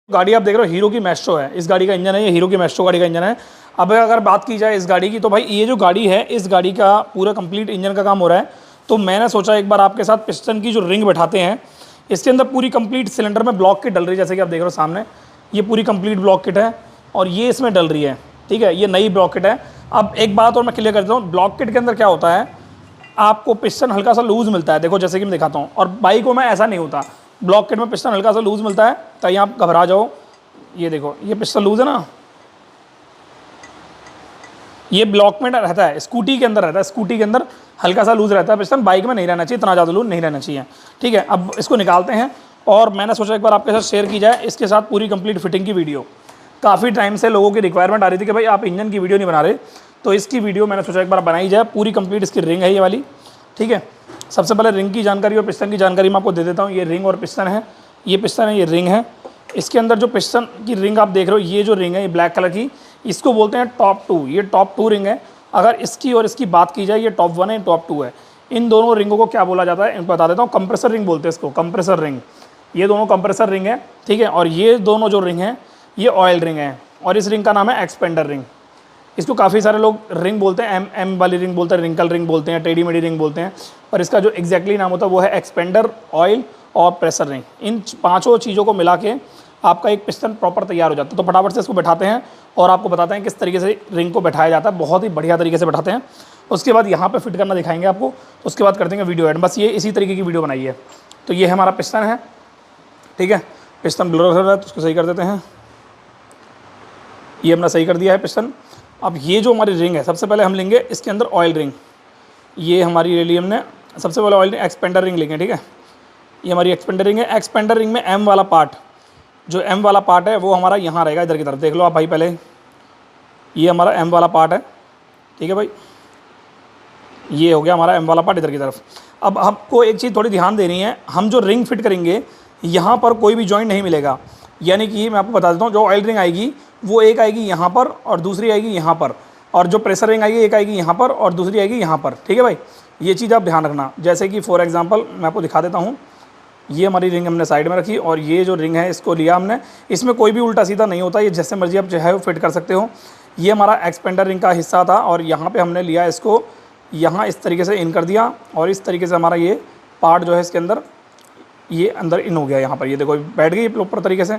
गाड़ी आप देख रहे हो हीरो की मैस्ट्रो है, इस गाड़ी का इंजन है, ये हीरो की मैस्ट्रो गाड़ी का इंजन है। अब अगर बात की जाए इस गाड़ी की, तो भाई ये जो गाड़ी है इस गाड़ी का पूरा कंप्लीट इंजन का काम हो रहा है। तो मैंने सोचा एक बार आपके साथ पिस्टन की जो रिंग बैठाते हैं, इसके अंदर पूरी कंप्लीट सिलेंडर में ब्लॉक किट डल रही है, जैसे कि आप देख रहे हो सामने ये पूरी कंप्लीट ब्लॉक किट है और ये इसमें डल रही है, ठीक है, ये नई ब्लॉक किट है। अब एक बात और मैं क्लियर कर देता हूँ, ब्लॉक किट के अंदर क्या होता है, आपको पिस्टन हल्का सा लूज़ मिलता है, देखो जैसे कि मैं दिखाता हूँ, और बाइकों में ऐसा नहीं होता, ब्लॉक किट में पिस्टन हल्का सा लूज़ मिलता है, ताकि आप घबरा जाओ। ये देखो ये पिस्टन लूज़ है ना, ये ब्लॉक में रहता है, स्कूटी के अंदर रहता है, स्कूटी के अंदर हल्का सा लूज़ रहता है पिस्टन, बाइक में नहीं रहना चाहिए, इतना ज़्यादा लूज़ नहीं रहना चाहिए, ठीक है। अब इसको निकालते हैं और मैंने सोचा एक बार आपके साथ शेयर की जाए इसके साथ पूरी कंप्लीट फिटिंग की वीडियो। काफ़ी टाइम से लोगों की रिक्वायरमेंट आ रही थी कि भाई आप इंजन की वीडियो नहीं बना रहे, तो इसकी वीडियो मैंने सोचा एक बार बनाई जाए। पूरी कंप्लीट इसकी रिंग है ये वाली, ठीक है। सबसे पहले रिंग की जानकारी और पिस्टन की जानकारी मैं आपको दे देता हूँ। ये रिंग और पिस्टन है, ये पिस्टन है, ये रिंग है। इसके अंदर जो पिस्टन की रिंग आप देख रहे हो, ये जो रिंग है ये ब्लैक कलर की, इसको बोलते हैं टॉप 2, ये टॉप 2 रिंग है। अगर इसकी और इसकी बात की जाए, ये टॉप 1 है, टॉप 2 है। इन दोनों रिंगों को क्या बोला जाता है इनको बता देता हूँ, कंप्रेसर रिंग बोलते हैं इसको, कंप्रेसर रिंग। ये दोनों कंप्रेसर रिंग है, ठीक है। और ये दोनों जो रिंग हैं ये ऑयल रिंग है, और इस रिंग का नाम है एक्सपेंडर रिंग। इसको काफ़ी सारे लोग रिंग बोलते हैं, एम वाली रिंग बोलते हैं, रिंकल रिंग बोलते हैं, टेढ़ी मेढ़ी रिंग बोलते हैं, पर इसका जो एग्जैक्टली नाम होता है वो है एक्सपेंडर, ऑयल और प्रेशर रिंग। इन पाँचों चीज़ों को मिला के आपका एक पिस्टन प्रॉपर तैयार हो जाता है। तो फटाफट से इसको बैठाते हैं और आपको बताते हैं किस तरीके से रिंग को बैठाया जाता है, बहुत ही बढ़िया तरीके से बैठाते हैं। उसके बाद यहाँ पे फिट करना दिखाएंगे आपको, उसके बाद कर देंगे वीडियो एड। बस ये इसी तरीके की वीडियो बनाई है। तो ये हमारा पिस्टन है, ठीक है। पिस्टन ब्लर हो रहा है तो उसको सही कर देते हैं, ये हमने सही कर दिया है पिस्टन। अब ये जो हमारी रिंग है, सबसे पहले हम लेंगे इसके अंदर ऑयल रिंग, ये हमारी ले ली हमने। सबसे पहले ऑयल रिंग एक्सपेंडर रिंग लेंगे, ठीक है। ये हमारी एक्सपेंडर रिंग है। एक्सपेंडर रिंग में एम वाला पार्ट, जो एम वाला पार्ट है वो हमारा यहाँ रहेगा, इधर की तरफ देख लो आप भाई। पहले ये हमारा एम वाला पार्ट है, ठीक है भाई, ये हो गया हमारा एम वाला पार्ट इधर की तरफ। अब आपको एक चीज़ थोड़ी ध्यान देनी है, हम जो रिंग फिट करेंगे यहाँ पर कोई भी जॉइंट नहीं मिलेगा, यानी कि मैं आपको बता देता हूँ, जो ऑयल रिंग आएगी वो एक आएगी यहाँ पर और दूसरी आएगी यहाँ पर, और जो प्रेशर रिंग आएगी एक आएगी यहाँ पर और दूसरी आएगी यहाँ पर, ठीक है भाई। ये चीज़ आप ध्यान रखना। जैसे कि फॉर एग्जांपल मैं आपको दिखा देता हूँ, ये हमारी रिंग हमने साइड में रखी और ये जो रिंग है इसको लिया हमने, इसमें कोई भी उल्टा सीधा नहीं होता, ये जैसे मर्जी आप चाहे वो फिट कर सकते हो। ये हमारा एक्सपेंडर रिंग का हिस्सा था और यहाँ पर हमने लिया इसको, यहाँ इस तरीके से इन कर दिया और इस तरीके से हमारा ये पार्ट जो है इसके अंदर ये अंदर इन हो गया, यहाँ पर ये देखो बैठ गई प्रॉपर तरीके से।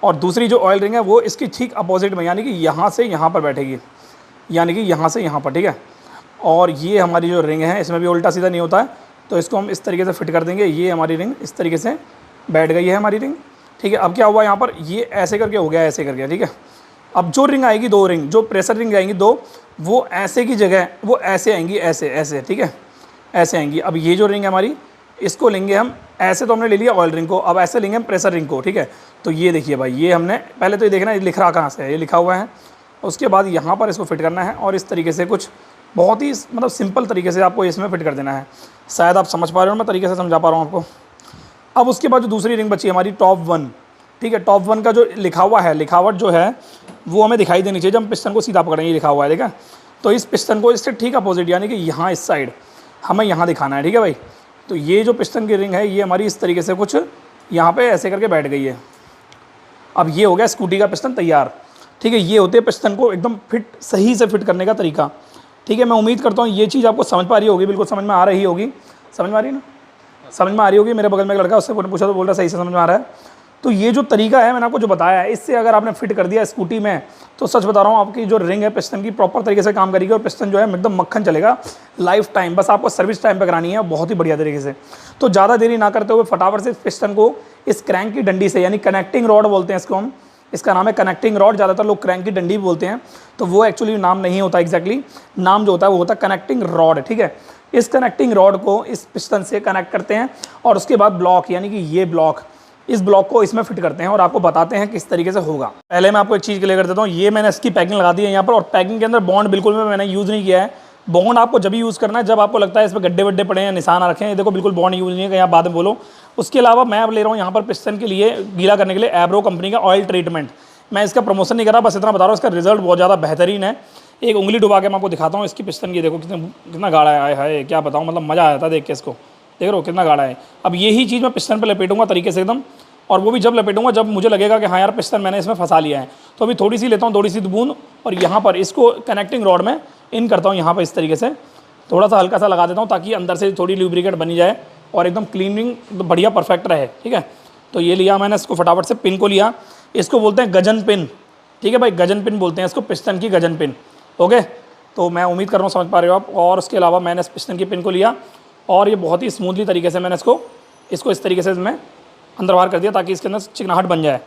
और दूसरी जो ऑयल रिंग है वो इसकी ठीक अपोजिट में, यानी कि यहाँ से यहाँ पर बैठेगी, यानी कि यहाँ से यहाँ पर, ठीक है। और ये हमारी जो रिंग है इसमें भी उल्टा सीधा नहीं होता है, तो इसको हम इस तरीके से फिट कर देंगे। ये हमारी रिंग इस तरीके से बैठ गई है हमारी रिंग, ठीक है। अब क्या हुआ यहाँ पर, ये ऐसे करके हो गया, ऐसे करके, ठीक है। अब जो रिंग आएगी, दो रिंग जो प्रेशर रिंग आएंगी दो, वो ऐसे की जगह वो ऐसे आएंगी, ऐसे ऐसे, ठीक है, ऐसे आएंगी। अब ये जो रिंग है हमारी, इसको लेंगे हम ऐसे, तो हमने ले लिया ऑयल रिंग को, अब ऐसे लेंगे हम प्रेशर रिंग को, ठीक है। तो ये देखिए भाई, ये हमने पहले तो ये देखना ये लिख रहा कहाँ से है, ये लिखा हुआ है। उसके बाद यहाँ पर इसको फिट करना है और इस तरीके से कुछ बहुत ही मतलब सिंपल तरीके से आपको इसमें फिट कर देना है। शायद आप समझ पा रहे हो, मैं तरीके से समझा पा रहा हूँ आपको। अब उसके बाद जो दूसरी रिंग बची हमारी टॉप 1, ठीक है। टॉप 1 का जो लिखा हुआ है, लिखावट जो है वो हमें दिखाई देनी चाहिए जब हम पिस्टन को सीधा पकड़ेंगे, लिखा हुआ है, देखा। तो इस पिस्टन को इससे ठीक अपोजिट, यानी कि यहाँ इस साइड हमें यहाँ दिखाना है, ठीक है भाई। तो ये जो पिस्टन की रिंग है ये हमारी इस तरीके से कुछ यहाँ पे ऐसे करके बैठ गई है। अब ये हो गया स्कूटी का पिस्टन तैयार, ठीक है। ये होते हैं पिस्टन को एकदम फिट, सही से फिट करने का तरीका, ठीक है। मैं उम्मीद करता हूँ ये चीज़ आपको समझ पा रही होगी, बिल्कुल समझ में आ रही होगी, समझ में आ रही है ना, समझ में आ रही होगी। मेरे बगल में एक लड़का, उससे पूछा तो बोल रहा सही से समझ में आ रहा है। तो ये जो तरीका है मैंने आपको जो बताया है, इससे अगर आपने फिट कर दिया स्कूटी में, तो सच बता रहा हूँ आपकी जो रिंग है पिस्टन की प्रॉपर तरीके से काम करेगी और पिस्टन जो है एकदम मक्खन चलेगा लाइफ टाइम। बस आपको सर्विस टाइम पे करानी है बहुत ही बढ़िया तरीके से। तो ज़्यादा देरी ना करते हुए फटाफट से पिस्टन को इस क्रैंक की डंडी से, यानी कनेक्टिंग रॉड बोलते हैं इसको हम, इसका नाम है कनेक्टिंग रॉड, ज़्यादातर लोग क्रैंक की डंडी भी बोलते हैं, तो वो एक्चुअली नाम नहीं होता एग्जैक्टली, नाम जो होता है वो होता है कनेक्टिंग रॉड, ठीक है। इस कनेक्टिंग रॉड को इस पिस्टन से कनेक्ट करते हैं और उसके बाद ब्लॉक, यानी कि ये ब्लॉक, इस ब्लॉक को इसमें फिट करते हैं और आपको बताते हैं किस तरीके से होगा। पहले मैं आपको एक चीज़ क्लियर कर देता हूँ, ये मैंने इसकी पैकिंग लगा दी है यहाँ पर, और पैकिंग के अंदर बॉन्ड बिल्कुल भी मैंने यूज़ नहीं किया है। बॉन्ड आपको जब यूज़ करना है जब आपको लगता है इस पर गड्ढे वड्ढे पड़े हैं, निशान आ रखे हैं, ये देखो बिल्कुल बॉन्ड यूज़ नहीं है, कहीं आप बाद में बोलो। उसके अलावा मैं अब ले रहा हूँ यहाँ पर पिस्टन के लिए गीला करने के लिए एब्रो कंपनी का ऑयल ट्रीटमेंट। मैं इसका प्रमोशन नहीं कर रहा, बस इतना बता रहा हूँ इसका रिजल्ट बहुत ज़्यादा बेहतरीन है। एक उंगली डुबा के मैं आपको दिखाता हूँ इसकी पिस्टन की, देखो कितना गाढ़ा है, हाय क्या बताऊँ, मतलब मज़ा आया था देख के इसको, देख रहे हो कितना गाढ़ा है। अब यही चीज़ मैं पिस्टन पर लपेटूंगा तरीके से एकदम, और वो भी जब लपेटूंगा जब मुझे लगेगा कि हाँ यार पिस्टन मैंने इसमें फंसा लिया है। तो अभी थोड़ी सी लेता हूँ, थोड़ी सी बूंद, और यहाँ पर इसको कनेक्टिंग रॉड में इन करता हूँ, यहाँ पर इस तरीके से थोड़ा सा हल्का सा लगा देता हूँ ताकि अंदर से थोड़ी लुब्रिकेट बनी जाए और एकदम क्लीनिंग बढ़िया परफेक्ट रहे। ठीक है, तो ये लिया मैंने, इसको फटाफट से पिन को लिया, इसको बोलते हैं गजन पिन। ठीक है भाई, गजन पिन बोलते हैं इसको, पिस्टन की गजन पिन। ओके, तो मैं उम्मीद कर रहा हूँ समझ पा रहे हो आप। और उसके अलावा मैंने इस पिस्टन की पिन को लिया और ये बहुत ही स्मूथली तरीके से मैंने इसको इस तरीके से मैं अंदर बाहर कर दिया ताकि इसके अंदर चिकनाहट बन जाए।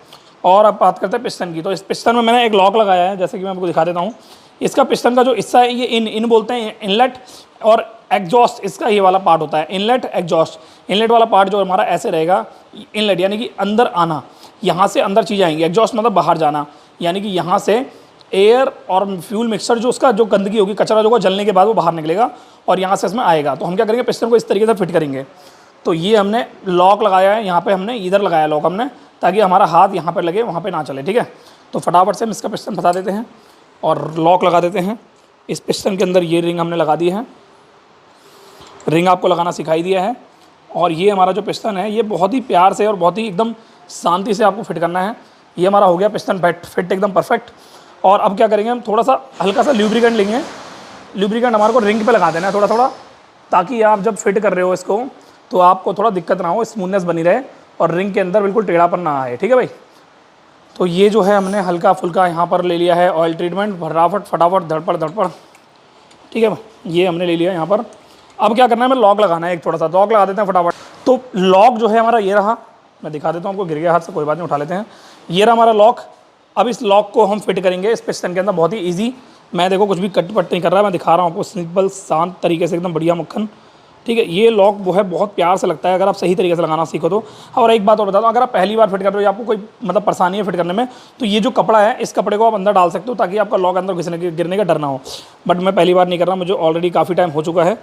और अब बात करते हैं पिस्टन की। तो इस पिस्टन में मैंने एक लॉक लगाया है, जैसे कि मैं आपको दिखा देता हूँ। इसका पिस्टन का जो हिस्सा है ये इन बोलते हैं इनलेट, और एग्जॉस्ट इसका ये वाला पार्ट होता है, इनलेट एग्जॉस्ट। इनलेट वाला पार्ट जो हमारा ऐसे रहेगा, इनलेट यानी कि अंदर आना, यहाँ से अंदर चीज़ें आएंगी। एग्जॉस्ट मतलब बाहर जाना, यानी कि यहाँ से एयर और फ्यूल मिक्सचर जो उसका जो गंदगी होगी, कचरा जो होगा जलने के बाद वो बाहर निकलेगा और यहाँ से इसमें आएगा। तो हम क्या करेंगे, पिस्टन को इस तरीके से फिट करेंगे। तो ये हमने लॉक लगाया है, यहाँ पे हमने इधर लगाया लॉक हमने, ताकि हमारा हाथ यहाँ पे लगे, वहाँ पे ना चले। ठीक है, तो फटाफट से हम इसका पिस्टन फंसा देते हैं और लॉक लगा देते हैं। इस पिस्टन के अंदर ये रिंग हमने लगा दी है, रिंग आपको लगाना सिखाई दिया है। और ये हमारा जो पिस्टन है ये बहुत ही प्यार से और बहुत ही एकदम शांति से आपको फिट करना है। ये हमारा हो गया पिस्टन फिट एकदम परफेक्ट। और अब क्या करेंगे, हम थोड़ा सा हल्का सा ल्यूब्रिकेंट लेंगे। ल्यूब्रिकेंट हमारे को रिंग पे लगा देना है थोड़ा थोड़ा, ताकि आप जब फिट कर रहे हो इसको तो आपको थोड़ा दिक्कत ना हो, स्मूथनेस बनी रहे और रिंग के अंदर बिल्कुल टेढ़ापन ना आए। ठीक है भाई, तो ये जो है हमने हल्का फुल्का यहाँ पर ले लिया है ऑयल ट्रीटमेंट, फटाफट धड़पड़। ठीक है भाई, ये हमने ले लिया यहाँ पर। अब क्या करना है, हमें लॉक लगाना है, एक थोड़ा सा लॉक लगा देते हैं फटाफट। तो लॉक जो है हमारा ये रहा, मैं दिखा देता हूँ आपको, गिर गया हाथ से कोई बात नहीं, उठा लेते हैं। ये रहा हमारा लॉक। अब इस लॉक को हम फिट करेंगे इस पिस्टन के अंदर, बहुत ही ईजी। मैं देखो कुछ भी कट पट नहीं कर रहा, मैं दिखा रहा हूँ आपको सिंपल शांत तरीके से, एकदम बढ़िया मक्खन। ठीक है, ये लॉक वो है बहुत प्यार से लगता है अगर आप सही तरीके से लगाना सीखो तो। और एक बात और बता दूँ, अगर आप पहली बार फिट कर रहे हो या आपको कोई मतलब परेशानी है फिट करने में, तो ये जो कपड़ा है इस कपड़े को आप अंदर डाल सकते हो ताकि आपका लॉक अंदर गिरने का डर ना हो। बट मैं पहली बार नहीं कर रहा, मुझे ऑलरेडी काफ़ी टाइम हो चुका है।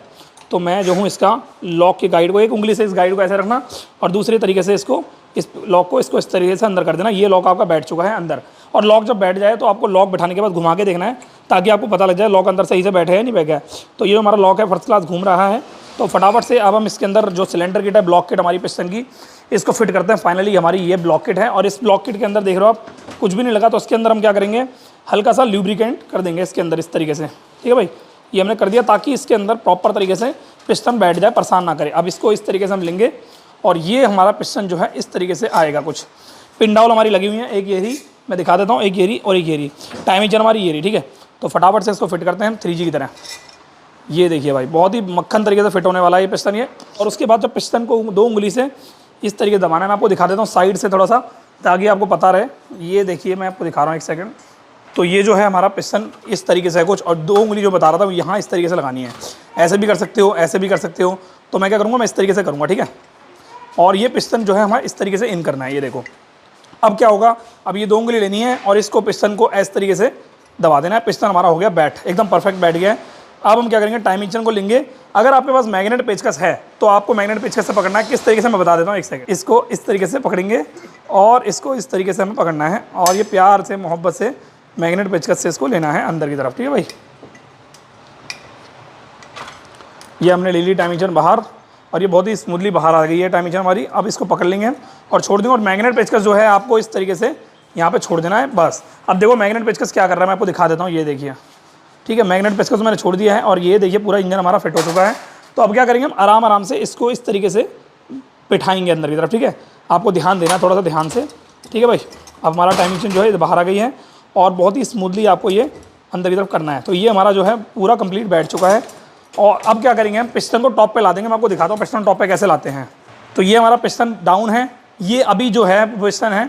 तो मैं जो हूँ इसका लॉक की गाइड को, एक उंगली से इस गाइड को ऐसे रखना और दूसरे तरीके से इसको, इस लॉक को इसको इस तरीके से अंदर कर देना। ये लॉक आपका बैठ चुका है अंदर। और लॉक जब बैठ जाए तो आपको लॉक बैठाने के बाद घुमा के देखना है ताकि आपको पता लग जाए लॉक अंदर सही से बैठे है नहीं बैठ गया। तो ये हमारा लॉक है, फर्स्ट क्लास घूम रहा है। तो फटाफट से अब हम इसके अंदर जो सिलेंडर किट है, ब्लॉक किट हमारी पिस्टन की, इसको फिट करते हैं। फाइनली हमारी ये ब्लॉक किट है और इस ब्लॉक किट के अंदर देख रहे हो आप कुछ भी नहीं लगा, तो इसके अंदर हम क्या करेंगे, हल्का सा ल्यूब्रिकेंट कर देंगे इसके अंदर इस तरीके से। ठीक है भाई, ये हमने कर दिया ताकि इसके अंदर प्रॉपर तरीके से पिस्टन बैठ जाए, परेशान ना करे। अब इसको इस तरीके से हम लेंगे और ये हमारा पिस्टन जो है इस तरीके से आएगा। कुछ पिन डाउल हमारी लगी हुई है, एक ये रही, मैं दिखा देता हूँ, एक ये रही और एक ये रही, टाइमिंग हमारी ये रही। ठीक है, तो फटाफट से इसको फिट करते हैं हम 3G की तरह। ये देखिए भाई, बहुत ही मक्खन तरीके से फिट होने वाला है ये पिस्टन ये। और उसके बाद जब पिस्टन को 2 उंगली से इस तरीके से दबाना है, मैं आपको दिखा देता हूँ साइड से थोड़ा सा ताकि आपको पता रहे। ये देखिए मैं आपको दिखा रहा हूँ, एक सेकंड। तो ये जो है हमारा पिस्टन इस तरीके से है कुछ, और 2 उंगली जो बता रहा था वो यहाँ इस तरीके से लगानी है। ऐसे भी कर सकते हो, ऐसे भी कर सकते हो। तो मैं क्या करूँगा, मैं इस तरीके से करूँगा। ठीक है, और ये पिस्टन जो है हमारा इस तरीके से इन करना है। ये देखो अब क्या होगा, अब ये 2 उंगली लेनी है और इसको पिस्टन को इस तरीके से दबा देना है। पिस्टन हमारा हो गया बैठ, एकदम परफेक्ट बैठ गया है। अब हम क्या करेंगे, टाइम इंजन को लेंगे। अगर आपके पास मैग्नेट पेचकस है तो आपको मैग्नेट पेचकस से पकड़ना है। किस तरीके से मैं बता देता हूँ, एक सेकंड। इसको इस तरीके से पकड़ेंगे और इसको इस तरीके से हमें पकड़ना है और ये प्यार से मोहब्बत से मैग्नेट पेचकस से इसको लेना है अंदर की तरफ। ठीक है भाई, ये हमने ले ली टाइम इंजन बाहर और ये बहुत ही स्मूथली बाहर आ गई है टाइम इंजन हमारी। अब इसको पकड़ लेंगे और छोड़ देंगे और मैग्नेट पेचकस जो है आपको इस तरीके से यहाँ पे छोड़ देना है बस। अब देखो मैग्नेट पेचकस क्या कर रहा है, मैं आपको दिखा देता हूँ। ये देखिए, ठीक है, मैग्नेट पेचकस मैंने छोड़ दिया है और ये देखिए पूरा इंजन हमारा फिट हो चुका है। तो अब क्या करेंगे, हम आराम आराम से इसको इस तरीके से बिठाएंगे अंदर की तरफ। ठीक है, आपको ध्यान देना है थोड़ा सा ध्यान से। ठीक है भाई, अब हमारा टाइम इंजन जो है बाहर आ गई है और बहुत ही स्मूथली आपको ये अंदर की तरफ करना है। तो ये हमारा जो है पूरा कंप्लीट बैठ चुका है। और अब क्या करेंगे, हम पिस्टन को टॉप पे ला देंगे। मैं आपको दिखाता हूँ पिस्टन टॉप पे कैसे लाते हैं। तो ये हमारा पिस्टन डाउन है, ये अभी जो है पिस्टन है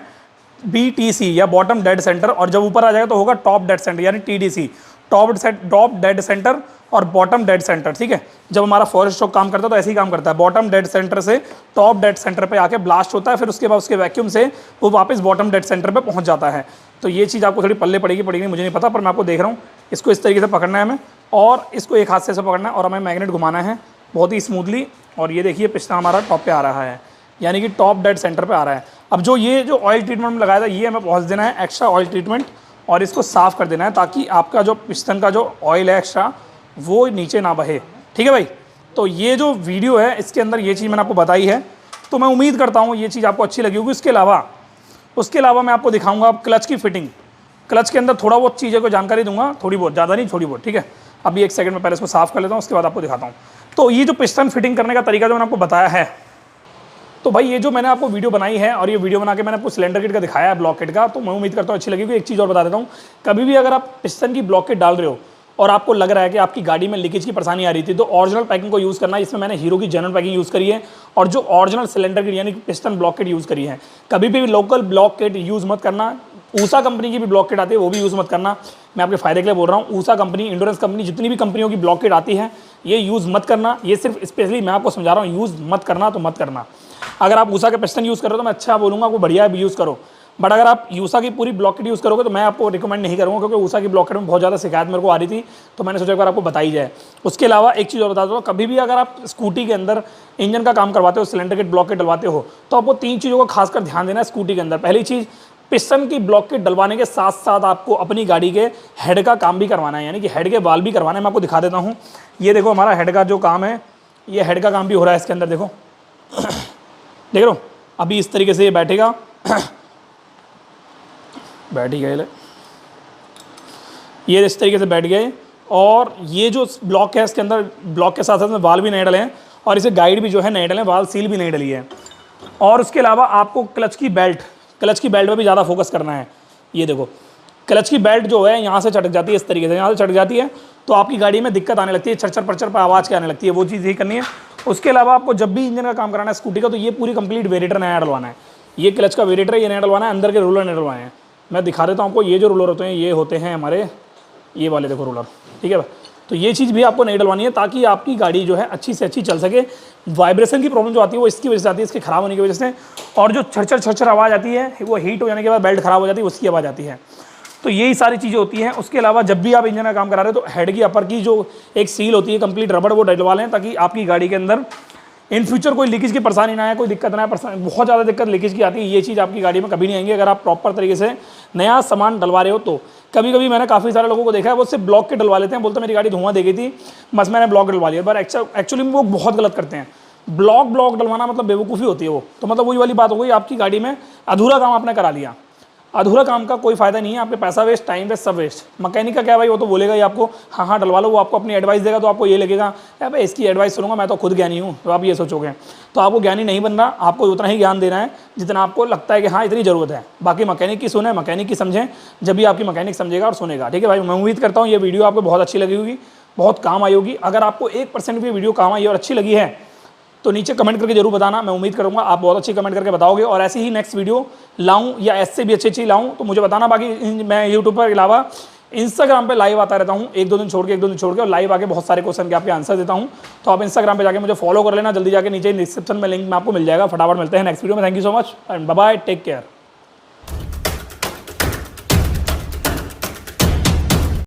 BTC या बॉटम डेड सेंटर, और जब ऊपर आ जाएगा तो होगा टॉप डेड सेंटर यानी TDC, टॉप डेड सेंटर और बॉटम डेड सेंटर। ठीक है, जब हमारा फॉरेस्ट स्ट्रोक काम करता है तो ऐसे ही काम करता है, बॉटम डेड सेंटर से टॉप डेड सेंटर पे आके ब्लास्ट होता है, फिर उसके बाद उसके वैक्यूम से वो वापस बॉटम डेड सेंटर पे पहुंच जाता है। तो ये चीज़ आपको थोड़ी पल्ले पड़ेगी मुझे नहीं पता, पर मैं आपको देख रहा हूँ। इसको इस तरीके से पकड़ना है हमें और इसको एक हाथ से पकड़ना है और हमें मैग्नेट घुमाना है बहुत ही स्मूथली। और ये देखिए पिस्टन हमारा टॉप पे आ रहा है, यानी कि टॉप डेड सेंटर पे आ रहा है। अब ये जो ऑयल ट्रीटमेंट में लगाया था ये हमें पहुँच देना है, एक्स्ट्रा ऑयल ट्रीटमेंट, और इसको साफ़ कर देना है ताकि आपका जो पिस्टन का जो ऑयल है एक्स्ट्रा वो नीचे ना बहे। ठीक है भाई, तो ये जो वीडियो है इसके अंदर ये चीज़ मैंने आपको बताई है तो मैं उम्मीद करता हूँ ये चीज़ आपको अच्छी लगी होगी। उसके अलावा मैं आपको दिखाऊंगा अब क्लच की फिटिंग। क्लच के अंदर थोड़ा बहुत चीज़ें को जानकारी दूंगा, थोड़ी बहुत, ज़्यादा नहीं, थोड़ी बहुत, ठीक है। अभी एक सेकंड में पहले इसको साफ़ कर लेता हूँ, उसके बाद आपको दिखाता हूँ। तो ये जो पिस्टन फिटिंग करने का तरीका जो मैंने आपको बताया है, तो भाई ये जो मैंने आपको वीडियो बनाई है और ये वीडियो बना के मैंने आपको सिलेंडर किट का दिखाया है, ब्लॉक किट का, तो मैं उम्मीद करता हूँ अच्छी लगेगी। एक चीज़ और बता देता हूँ, कभी भी अगर आप पिस्टन की ब्लॉक किट डाल रहे हो और आपको लग रहा है कि आपकी गाड़ी में लीकेज की परेशानी आ रही थी, तो ओरिजिनल पैकिंग को यूज़ करना है। इसमें मैंने हीरो की जेन्युइन पैकिंग यूज़ करी है और जो ओरिजिनल सिलेंडर किट यानी पिस्टन ब्लॉक किट यूज़ करी है। कभी भी लोकल ब्लॉक किट यूज़ मत करना। ऊषा कंपनी की भी ब्लॉक किट आती है, वो भी यूज़ मत करना। मैं आपके फायदे के लिए बोल रहा हूँ। ऊषा कंपनी, इंडोरेंस कंपनी, जितनी भी कंपनियों की ब्लॉक किट आती है, ये यूज़ मत करना। ये सिर्फ स्पेशली मैं आपको समझा रहा हूँ, यूज़ मत करना तो मत करना। अगर आप ऊषा के पिस्टन यूज़ कर रहे हो तो मैं अच्छा बोलूँगा, आपको बढ़िया है, यूज़ करो। बट अगर आप ऊषा की पूरी ब्लॉक किट यूज़ करोगे तो मैं आपको रिकमेंड नहीं करूँगा, क्योंकि ऊषा की ब्लॉक किट में बहुत ज़्यादा शिकायत मेरे को आ रही थी, तो मैंने सोचा एक बार आपको बताई जाए। उसके अलावा एक चीज़ और बता दो, कभी भी अगर आप स्कूटी के अंदर इंजन का काम करवाते हो, सिलेंडर किट ब्लॉक किट डलवाते हो, तो आपको 3 चीज़ों का खासकर ध्यान देना है स्कूटी के अंदर। पहली चीज़, पिस्टन की ब्लॉक किट डलवाने के साथ साथ आपको अपनी गाड़ी के हेड का काम भी करवाना है, यानी कि हेड के बाल भी करवाना है। मैं आपको दिखा देता हूँ। ये देखो हमारा हेड का जो काम है, ये हेड का काम भी हो रहा है इसके अंदर। देखो देख लो, अभी इस तरीके से ये बैठेगा। बैठ ही गए, ये इस तरीके से बैठ गए। और ये जो ब्लॉक है इसके अंदर, ब्लॉक के साथ साथ में वाल भी नए डले हैं और इसे गाइड भी जो है नए डले हैं, वाल सील भी नहीं डली है। और उसके अलावा आपको क्लच की बेल्ट पर भी ज़्यादा फोकस करना है। ये देखो, क्लच की बेल्ट जो है यहाँ से चटक जाती है, इस तरीके से यहाँ से चटक जाती है, तो आपकी गाड़ी में दिक्कत आने लगती है, चरचर परचर पर आवाज़ क्या आने लगती है, वो चीज़ ही करनी है। उसके अलावा आपको जब भी इंजन का काम कराना है स्कूटी का, तो ये पूरी कंप्लीट वेरिएटर नया डलवाना है। ये क्लच का वेरिएटर ये नया डलवाना है, अंदर के रोलर नए डलवाए हैं। मैं दिखा देता हूँ आपको। ये जो रोलर होते हैं, ये होते हैं हमारे ये वाले, देखो रोलर, ठीक है। तो ये चीज़ भी आपको नहीं डलवानी है, ताकि आपकी गाड़ी जो है अच्छी से अच्छी चल सके। वाइब्रेशन की प्रॉब्लम जो आती है वो इसकी वजह से आती है, इसके खराब होने की वजह से। और जो छरछर आवाज़ आती है, वो हीट हो जाने के बाद बेल्ट खराब हो जाती है, उसकी आवाज़ आती है। तो यही सारी चीज़ें होती हैं। उसके अलावा जब भी आप इंजन का काम करा रहे हो, तो हेड की अपर की जो एक सील होती है कंप्लीट रबड़, वो डलवा लें, ताकि आपकी गाड़ी के अंदर इन फ्यूचर कोई लीकेज की परेशानी ना आए, कोई दिक्कत ना आए। बहुत ज़्यादा दिक्कत लीकेज की आती है, ये चीज़ आपकी गाड़ी में कभी नहीं आएंगी अगर आप प्रॉपर तरीके से नया सामान डलवा रहे हो। तो कभी कभी मैंने काफ़ी सारे लोगों को देखा है, वो सिर्फ ब्लॉक के डलवा लेते हैं, बोलते मेरी गाड़ी धुआं दे गई थी, बस मैंने ब्लॉक डलवा लिया। पर एक्चुअली में वो बहुत गलत करते हैं। ब्लॉक डलवाना मतलब बेवकूफ़ी होती है वो। तो मतलब वही वाली बात हो गई, आपकी गाड़ी में अधूरा काम आपने करा लिया। अधूरा काम का कोई फायदा नहीं है, आपके पैसा वेस्ट, टाइम वेस्ट, सब वेस्ट। मैकेनिक का क्या भाई, वो तो बोलेगा ही आपको हाँ डलवा लो, वो आपको अपनी एडवाइस देगा, तो आपको ये लगेगा यार भाई इसकी एडवाइस सुनूंगा, मैं तो खुद ज्ञानी हूँ, तो आप ये सोचोगे। तो आपको ज्ञानी नहीं बनना, आपको उतना ही ज्ञान देना है जितना आपको लगता है कि हाँ इतनी ज़रूरत है। बाकी मैकेनिक की सुने, मैकेनिक की समझें, जब भी आपकी मैकेनिक समझेगा और सुनेगा, ठीक है भाई। मैं उम्मीद करता हूँ ये वीडियो आपको बहुत अच्छी लगी होगी, बहुत काम आई होगी। अगर आपको 1% भी वीडियो काम आई और अच्छी लगी है तो नीचे कमेंट करके जरूर बताना। मैं उम्मीद करूंगा आप बहुत अच्छी कमेंट करके बताओगे और ऐसे ही नेक्स्ट वीडियो लाऊं या ऐसे भी अच्छी लाऊं तो मुझे बताना। बाकी मैं यूट्यूब पर अलावा इंस्टाग्राम पे लाइव आता रहता हूं, एक दो दिन छोड़ के, और लाइव आके बहुत सारे क्वेश्चन के आपके आंसर देता हूं। तो आप इंस्टाग्राम पे जाके मुझे फॉलो कर लेना, जल्दी जाके नीचे डिस्क्रिप्शन में लिंक में आपको मिल जाएगा। फटाफट मिलते हैं नेक्स्ट वीडियो में। Thank you so much and bye bye, take care.